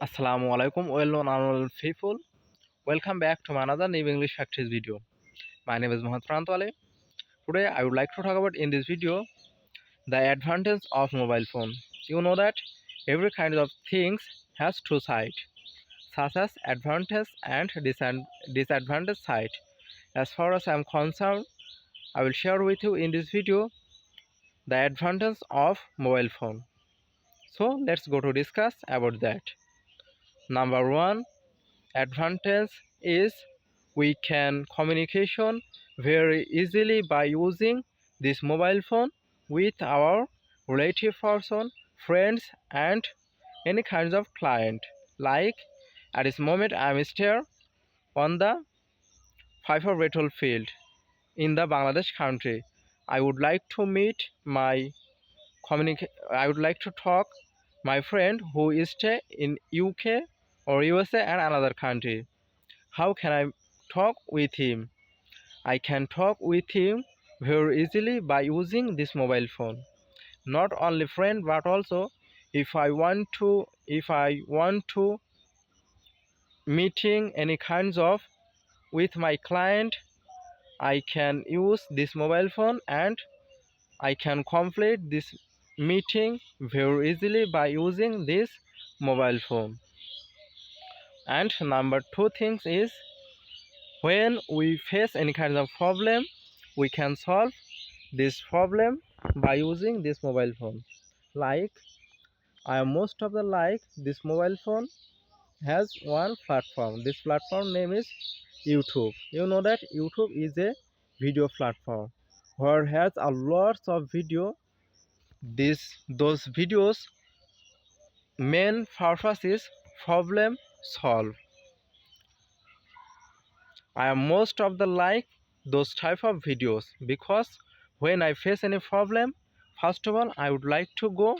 Assalamu alaikum, well known honorable people. Welcome back to another new English factories video. My name is MDPranto Ali. Today I would like to talk about in this video the advantage of mobile phone. You know that every kind of things has two sides, such as advantage and disadvantage side. As far as I am concerned, I will share with you in this video the advantage of mobile phone. So let's go to discuss about that. Number one advantage is we can communication very easily by using this mobile phone with our relative person, friends and any kinds of client. Like at this moment I am still on the Fifer battlefield in the Bangladesh country. I would like to meet my I would like to talk my friend who is stay in UK or USA and another country. How can I talk with him? I can talk with him very easily by using this mobile phone. Not only friend but also if I want to meeting any kinds of with my client, I can use this mobile phone and I can complete this meeting very easily by using this mobile phone. And number two things is when we face any kind of problem, we can solve this problem by using this mobile phone. Like I am most of the like this mobile phone has one platform. This platform name is YouTube. You know that YouTube is a video platform where has a lots of video. Those videos main purpose is problem solve. I am most of the like those type of videos because when I face any problem, first of all I would like to go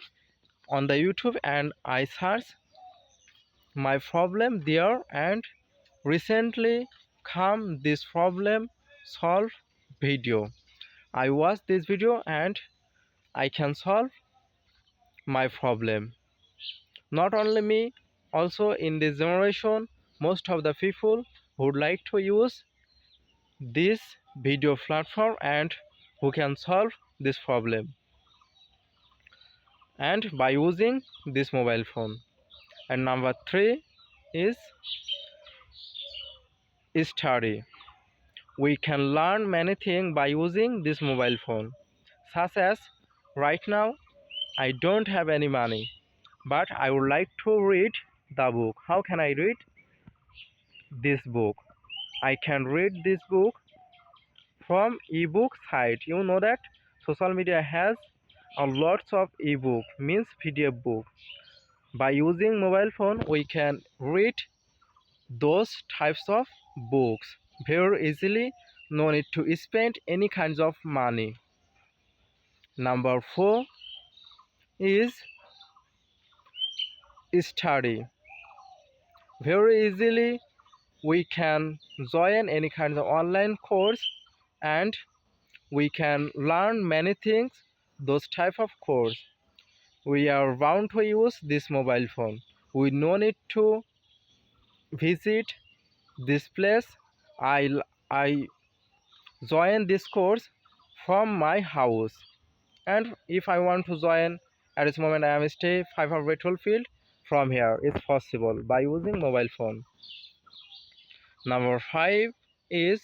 on the YouTube and I search my problem there and recently come this problem solve video. I watch this video and I can solve my problem. Not only me, also in this generation most of the people would like to use this video platform and who can solve this problem and by using this mobile phone. And number three is study. We can learn many things by using this mobile phone, such as right now I don't have any money but I would like to read the book. How can I read this book? I can read this book from ebook site. You know that social media has a lots of ebook means PDF book. By using mobile phone we can read those types of books very easily, no need to spend any kinds of money. Number four is study. Very easily we can join any kind of online course and we can learn many things those type of course. We are bound to use this mobile phone. We no need to visit this place. I join this course from my house, and if I want to join at this moment I am stay 5 battlefield from here, it's possible by using mobile phone. Number five is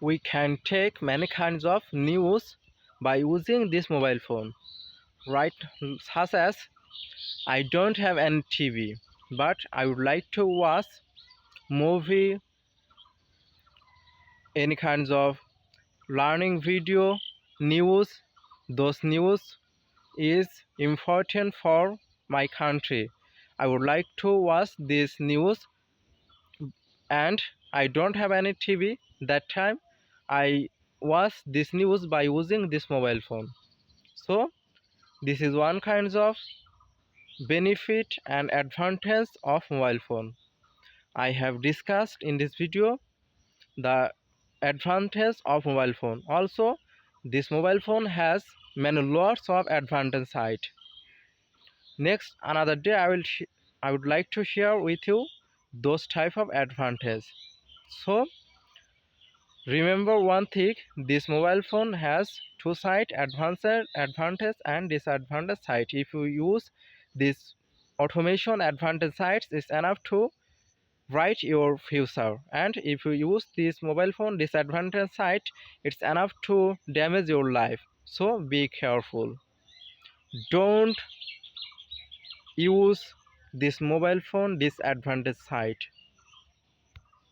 we can take many kinds of news by using this mobile phone, right? Such as I don't have any TV but I would like to watch movie, any kinds of learning video, news. Those news is important for my country. I would like to watch this news and I don't have any TV that time. I watch this news by using this mobile phone. So this is one kind of benefit and advantage of mobile phone. I have discussed in this video the advantage of mobile phone. Also, this mobile phone has many lots of advantage side. Next, another day I would like to share with you those type of advantage. So remember one thing, this mobile phone has two side, advantage and disadvantage side. If you use this automation advantage sides, it's enough to write your future, and if you use this mobile phone disadvantage side, it's enough to damage your life. So be careful, don't use this mobile phone disadvantage side.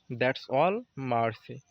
That's all. Mercy.